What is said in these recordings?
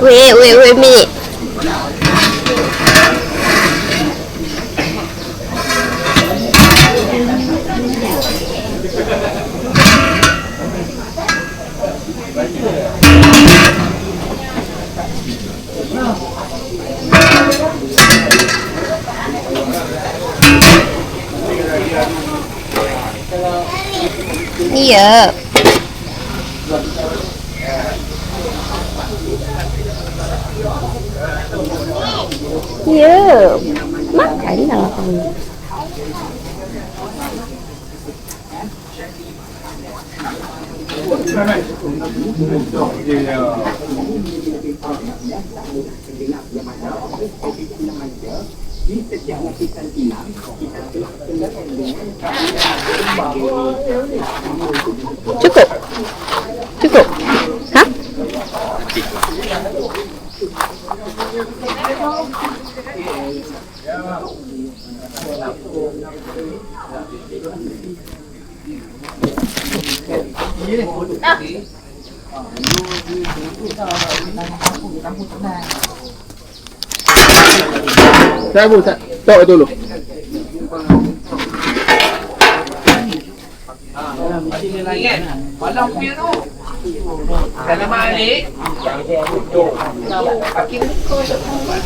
Wait a minute. Iya. Iya. Makanlah. Cukup. Hah? Saya bu, tok dulu. Walang piano. Dalam balik.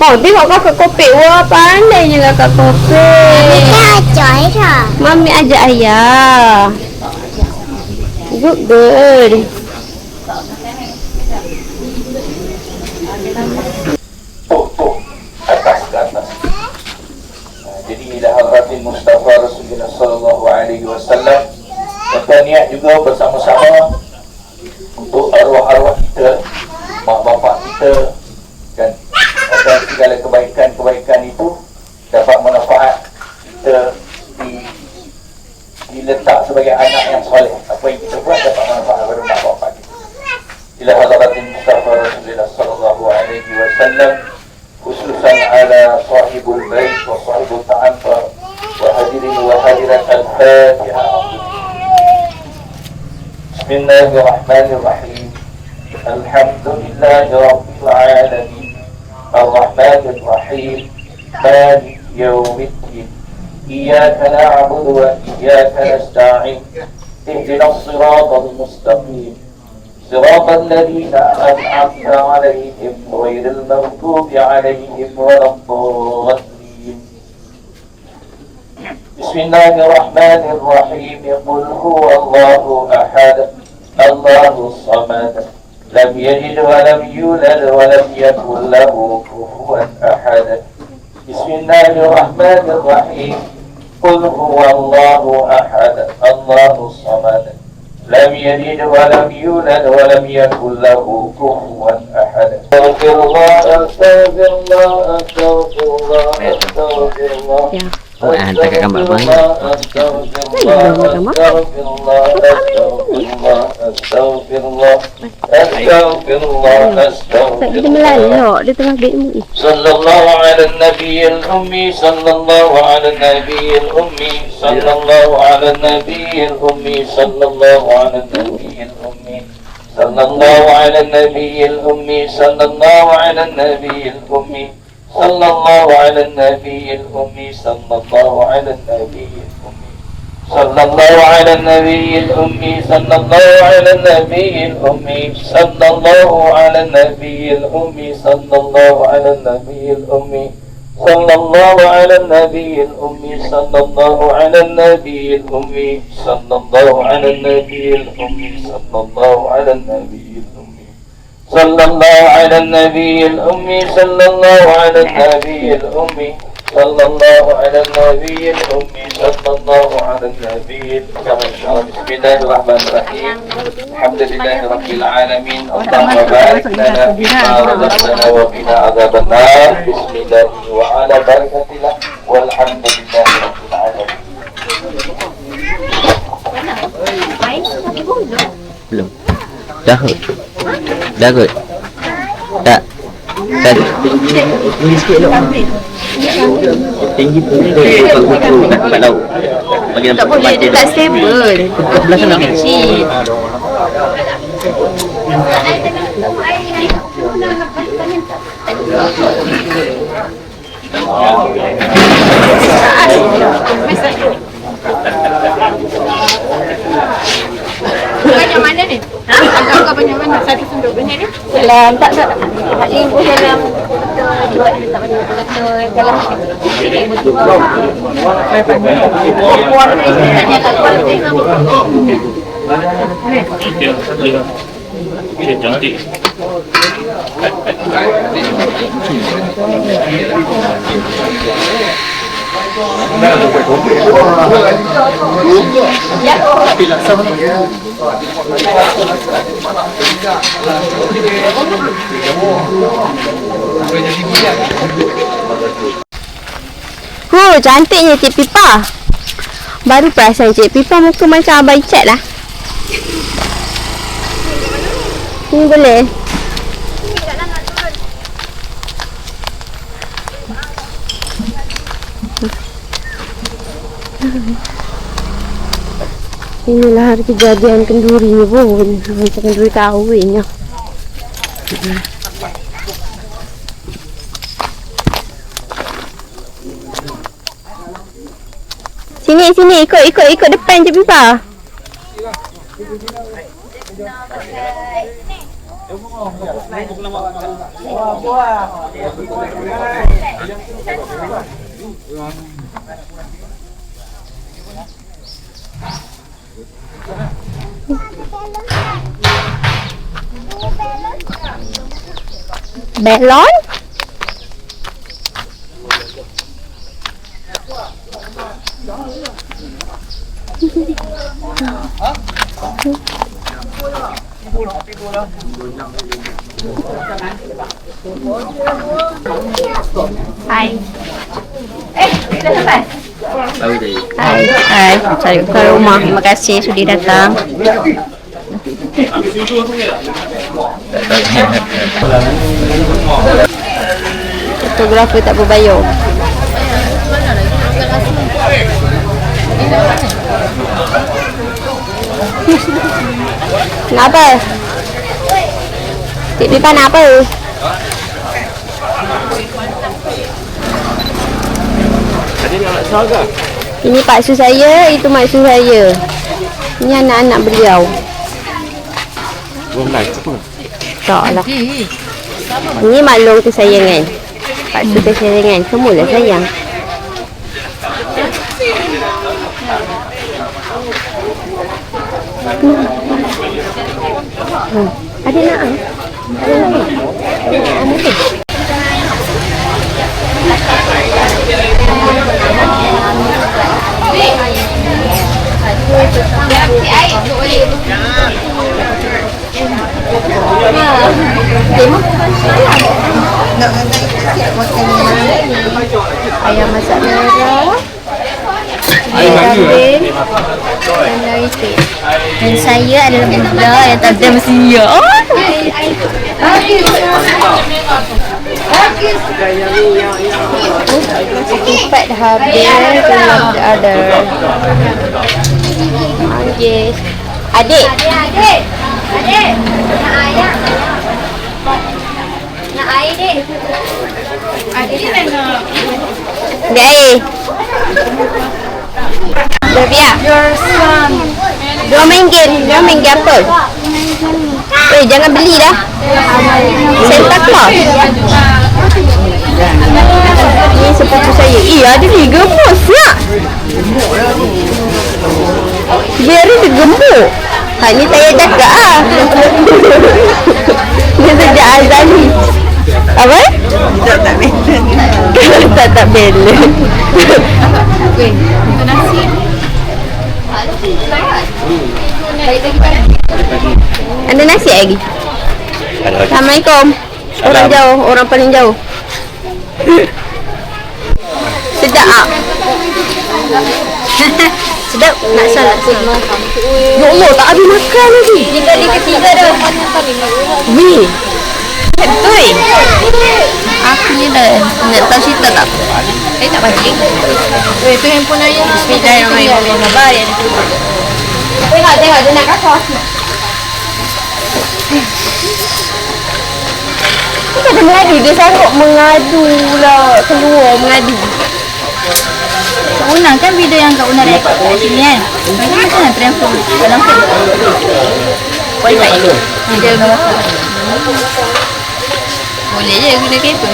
Oh, tengok kakak kopi. Wah, pandainya kakak kopi. Kita ajar dah. Mami ajak ayah. Good. Atas ke atas. Jadi ila hadratin Mustafa Rasulullah sallallahu alaihi wasallam, kita niat juga bersama-sama untuk arwah-arwah kita, mak bapak kita, kan, agar segala kebaikan-kebaikan itu dapat manfaat kita diletak sebagai anak yang soleh. Apa yang kita buat dapat manfaat kepada mak bapak kita. Ila hadratin Mustafa Rasulullah sallallahu alaihi wasallam, khususan ala sahibul bait wa sahibul ta'anfar wa hadirin wa hadirat al-Fatiha. Bismillahirrahmanirrahim. Alhamdulillahi rabbil alamin. Ar-Rahmanir Rahim. Maliki yaumiddin. Iyyaka na'budu wa iyyaka nasta'in. Ihdinas siratal mustaqim. صراط الذين أنعمت عليهم غير المغضوب عليهم ولا الضالين. بسم الله الرحمن الرحيم. قل هو الله أحد الله الصمد لم يلد ولم يولد ولم يكن له كفوا أحد. بسم الله الرحمن الرحيم. قل هو الله أحد الله الصمد لم يلد ولم يولد ولم يكن له كفوا أحد. أستغفر الله أستغفر الله أستغفر الله أستغفر الله. Quran tak gambar main. Kita melalok di tengah gate ni. Sallallahu ala nabiyil ummi, sallallahu ala nabiyil ummi, sallallahu ala nabiyil ummi, sallallahu ala nabiyil ummi, sallallahu ala nabiyil ummi, sallallahu ala nabiyil ummi. صلى الله على النبي الأمي صلى الله على النبي الأمي صلى الله على النبي الأمي صلى الله على النبي الأمي صلى الله على النبي الأمي صلى الله على النبي الأمي صلى الله على النبي الأمي صلى الله على النبي الأمي صلى الله على النبي الأمي صلى الله على النبي الأمي صلى الله على النبي الأمي صلى الله على النبي الأمي صلى الله على النبي الأمي صلى الله على النبي الأمي. بسم الله الرحمن الرحيم. الحمد لله رب العالمين. اللهم بارك لنا فيما رزقتنا وقنا عذاب النار. بسم الله وعلى بركة الله والحمد لله رب العالمين. Belum. Dah kot. Dah kot. Tak. Tak. Tinggi sikit dok. Tinggi pun dia tempat laut. Bagi nampak. Tak boleh, dia tak stable. Sebelah sana. Kecil. Banyak mana ni? Agak banyak mana? Satu sendok banyak ni? Dalam tak. Tak lingkup dalam betul. Tak banyak betul. Dalam betul. Puan ni tanya kat puan ni. Dia cantik. Cantiknya Cik Pipa. Baru perasan Cik Pipa muka macam Abang Icat lah. Ni boleh. Inilah hari kejadian kenduri pun. Macam kenduri kahwinnya. Sini ikut depan je Pipa. Belon? Hai. Dah sampai? Hai. Cari ke rumah. Terima kasih sudi datang. Fotografer tak berbayar. Kenapa? Cik Pipa nak apa? Ini paksu saya, itu maksu saya. Ini anak-anak beliau. Tak lah. Ini maklum kesayangan. Paksu kesayangan. Semualah sayang. Ada nak? Ayam masak merah, kambing dan lagi. Dan saya adalah budak yang tak ada mesia. Ketupat dah habis, belum ada. Yes. Adik. Nak ayam. Nak air dek. Adik ni nak. Dek air. Berapa? Your son. Dia main game apa? Jangan beli dah. Santa Claus. Ni sepupu saya. Ada ni gemus nak. Very gemuk. Ni saya cakap ah. Dia sejak azali. Apa? Tak bela. Okey, itu nasi. Ada nasi lagi? Assalamualaikum. Orang jauh, orang paling jauh. Sedap tak? Sedap? Nak salat semua. Ya Allah, tak habis makan lagi. Ini kali ketiga dah. Weh. Betul. Aku ni dah nak tahu cerita tak? Tak baca. Itu handphone ayah. Bismillahirrahmanirrahim. Tengok dia nak kakak. Bukan dia mengadu, dia sanggup mengadu lah. Keluar mengadu. Kak Una kan video yang Kak Una rekod kat sini kan. Macam mana transfer dalam phone? Wifi. Dia boleh je guna kereta.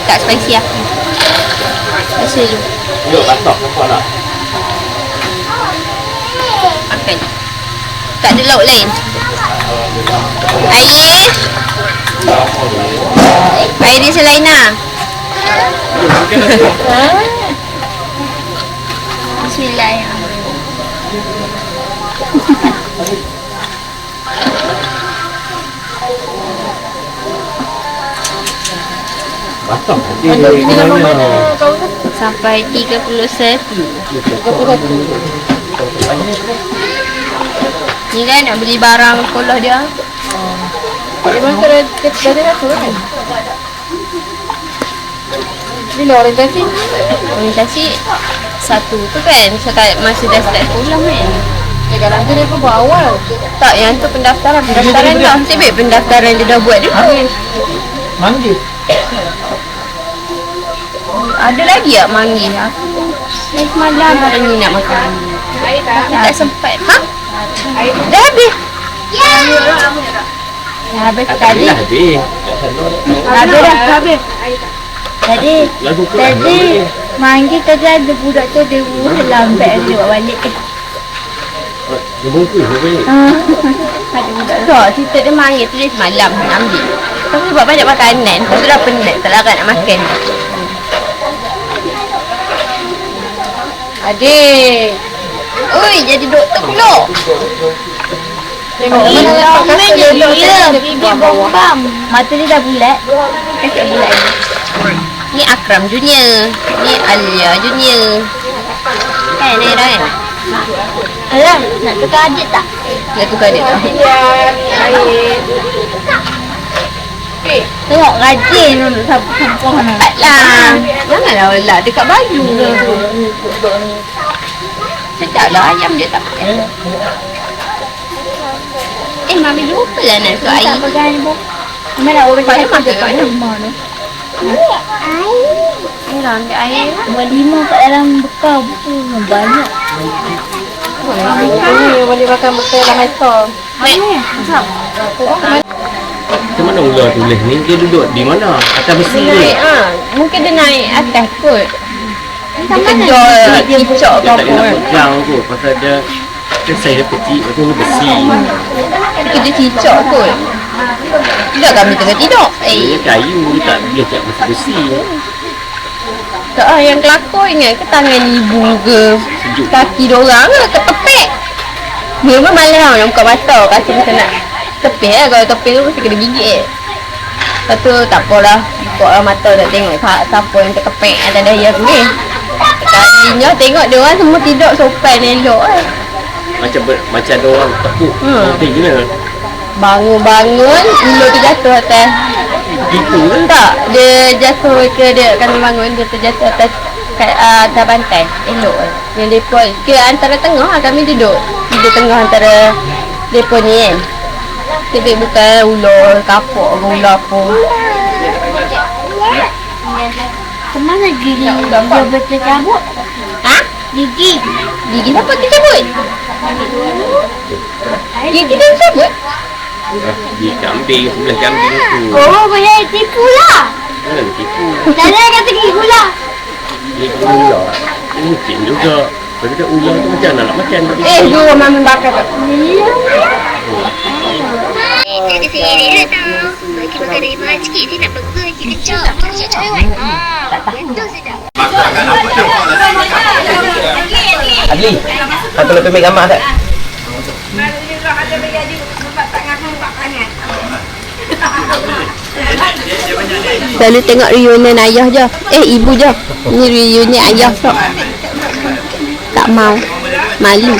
Tak spicy lah. Rasa je. Duduk batok nampak tak? Makan. Tak ada lauk lain. Air. Air dia selain lah. Bismillahirrahmanirrahim. Batok. Sampai 31. Ni kan nak beli barang sekolah dia. Memang kita dah tu kan. Bila orientasi? Orientasi satu tu kan masa dah start sekolah kan. Sekarang tu dia pun buat awal. Tak, yang tu pendaftaran dah. Sebab pendaftaran dia dah buat dia. Manggil. Ada lagi tak manggil aku? Semalam hari ni nak makan. Tak sempat. Ha? Dah habis. Dah habis tadi. Habis. Habis dah, habis. Tadi manggil tadi ada budak tu dia lambat dia bawa balik. Dia bungkus dia balik. Ada budak tu. Tak, cerita dia manggil tu dia semalam nak ambil. Tapi sebab banyak makanan, lepas tu dah penat, tak larat nak makan. Adik. Oi, jadi doktor pula. Tengok mana dia dia bombam. Mata dia dah bulat. Kaki bulat. Ni Akram Junior. Ni Alia Junior. Kan, kan? Alah, nak tukar adik tak? Nak tukar dia tak? Tengok rajin dulu sampah mana. Lah. Janganlah olah dekat baju. Sedap lah ayam dia tak pakai. Mami lupa lah nak suap air. Pegang ni, Bu. Mana orang Pada cakap makan kat mana? rumah tu. Ayolah ambil air lah. Buat 5 kat dalam bekal betul banyak. Ni boleh makan bekal dalam mesor. Mana? Macam mana ular tulis ni? Dia duduk di mana? Atas besi Dia ni. naik mungkin dia naik atas kot. Dia kejar kicap ke Dia tak apa nak kan. pegang kot. Pasal dia saiz dia kecil. Lepas tu dia besi. Dia kerja kicap kot. Tidak kami tengah tidur. Dia kayu. Dia tak boleh cak besi-besi. Tak lah yang kelakar ingat ke tangan ibu ke kaki diorang ke ketepek. Memang malas lah nak buka mata. Rasa macam nak tepih lah. Kalau tepih tu mesti kena gigit. Lepas tu tak apalah. Buka lah mata tak tengok siapa yang terkepek atas daya aku ni. Kalinya tengok diorang semua tidur sopan elok lah. Macam ada orang tepuk. Nanti gila. Bangun-bangun ular tu jatuh atas. Gitu lah. Tak, dia jatuh ke dia kami bangun dia terjatuh atas atas pantai. Elok lah. Yang depa ke antara tengah lah kami duduk. Duduk tengah antara depa ni kan. Tapi bukan ular kapok ke ular apa. Kemana gigi dia bertercabut? Ha? Gigi. Gigi siapa tercabut? Gigi dia tercabut? Di kambing, sebelah kambing tu. Oh, boleh tipu lah. Mana dia tipu? Saya kata gigi gula. Dia ular. Dia mungkin juga. Lepas tu ular tu macam mana nak makan? Jom mami bakar tak. Saya ada sendiri tau. Bagi makan dari mahal sikit. Saya nak burger je kecap. Kecap cerewet. Betul sedap. Adli, satu lebih ambil gambar tak? Selalu tengok reunion ayah je. Ibu je. Ni reunion ayah tak. Tak mau. Malu.